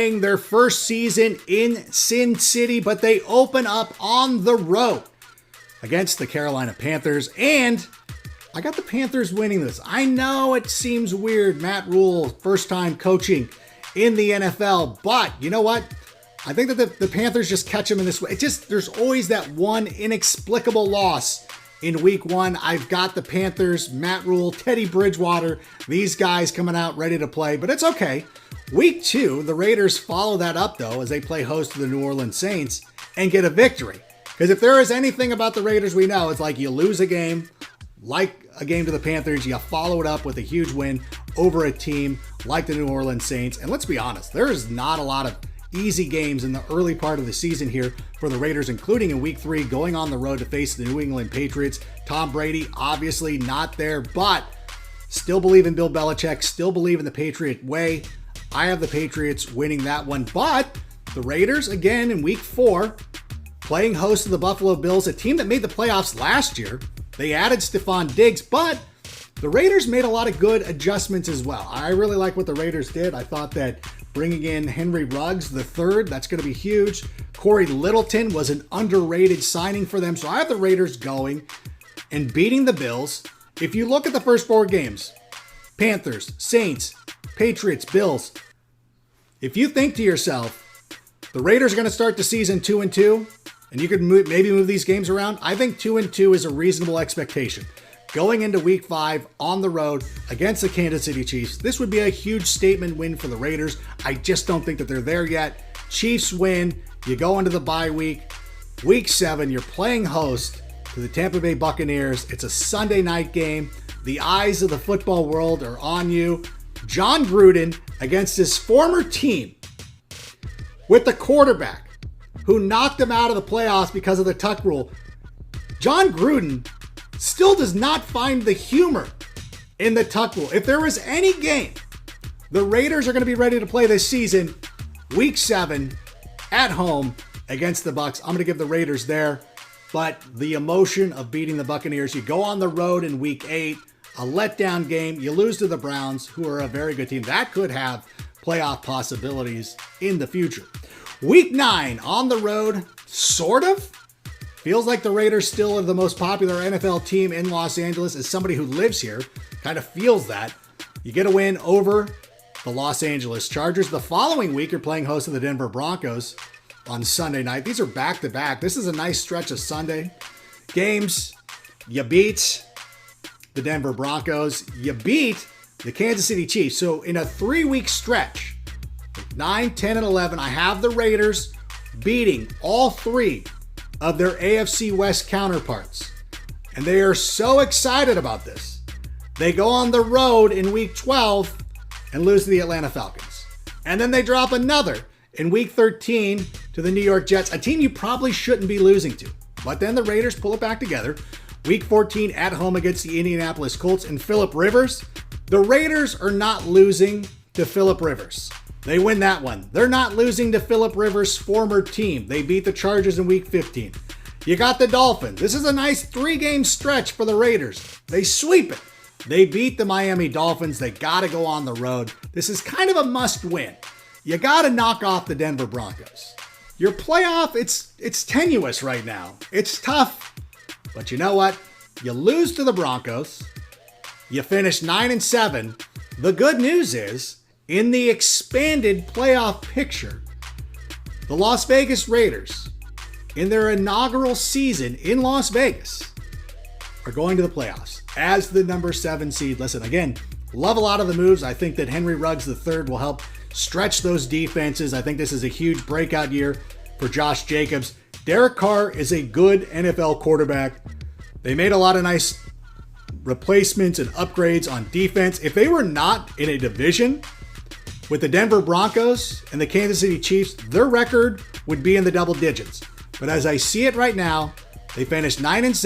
Their first season in Sin City, but they open up on the road against the Carolina Panthers, and I got the Panthers winning this. I know it seems weird, Matt Rhule, first time coaching in the NFL, but you know what? I think that the Panthers just catch them in this way. There's always that one inexplicable loss in week one. I've got the Panthers, Matt Rhule, Teddy Bridgewater, these guys coming out ready to play, but it's okay. Week two, the Raiders follow that up, though, as they play host to the New Orleans Saints and get a victory. Because if there is anything about the Raiders we know, it's like you lose a game, like a game to the Panthers, you follow it up with a huge win over a team like the New Orleans Saints. And let's be honest, there is not a lot of easy games in the early part of the season here for the Raiders, including in week three, going on the road to face the New England Patriots. Tom Brady, obviously not there, but still believe in Bill Belichick, still believe in the Patriot way. I have the Patriots winning that one, but the Raiders, again, in week four, playing host to the Buffalo Bills, a team that made the playoffs last year. They added Stephon Diggs, but the Raiders made a lot of good adjustments as well. I really like what the Raiders did. I thought that bringing in Henry Ruggs III, that's going to be huge. Corey Littleton was an underrated signing for them, so I have the Raiders going and beating the Bills. If you look at the first four games, Panthers, Saints, Patriots, Bills, if you think to yourself, the Raiders are going to start the season 2-2, and you could maybe move these games around, I think 2-2 is a reasonable expectation. Going into week five on the road against the Kansas City Chiefs, this would be a huge statement win for the Raiders. I just don't think that they're there yet. Chiefs win, you go into the bye week. Week 7, you're playing host to the Tampa Bay Buccaneers. It's a Sunday night game. The eyes of the football world are on you. Jon Gruden against his former team with the quarterback who knocked him out of the playoffs because of the tuck rule. Jon Gruden still does not find the humor in the tuck rule. If there was any game the Raiders are going to be ready to play this season, week 7 at home against the Bucs, I'm going to give the Raiders there. But the emotion of beating the Buccaneers, you go on the road in week 8, a letdown game, you lose to the Browns, who are a very good team. That could have playoff possibilities in the future. Week 9 on the road, sort of. Feels like the Raiders still are the most popular NFL team in Los Angeles. As somebody who lives here, kind of feels that. You get a win over the Los Angeles Chargers. The following week, you're playing host to the Denver Broncos on Sunday night. These are back-to-back. This is a nice stretch of Sunday games. You beat the Denver Broncos. You beat the Kansas City Chiefs. So in a 3-week stretch, 9, 10, and 11, I have the Raiders beating all 3 of their AFC West counterparts. And they are so excited about this. They go on the road in week 12 and lose to the Atlanta Falcons. And then they drop another in week 13 to the New York Jets, a team you probably shouldn't be losing to. But then the Raiders pull it back together. Week 14 at home against the Indianapolis Colts and Phillip Rivers. The Raiders are not losing to Phillip Rivers. They win that one. They're not losing to Phillip Rivers' former team. They beat the Chargers in week 15. You got the Dolphins. This is a nice 3-game stretch for the Raiders. They sweep it. They beat the Miami Dolphins. They got to go on the road. This is kind of a must win. You got to knock off the Denver Broncos. Your playoff, it's tenuous right now. It's tough. But you know what? You lose to the Broncos. You finish 9-7. The good news is, in the expanded playoff picture, the Las Vegas Raiders, in their inaugural season in Las Vegas, are going to the playoffs as the number 7 seed. Listen, again, love a lot of the moves. I think that Henry Ruggs III will help stretch those defenses. I think this is a huge breakout year for Josh Jacobs. Derek Carr is a good NFL quarterback. They made a lot of nice replacements and upgrades on defense. If they were not in a division with the Denver Broncos and the Kansas City Chiefs, their record would be in the double digits. But as I see it right now, they finished 9-7.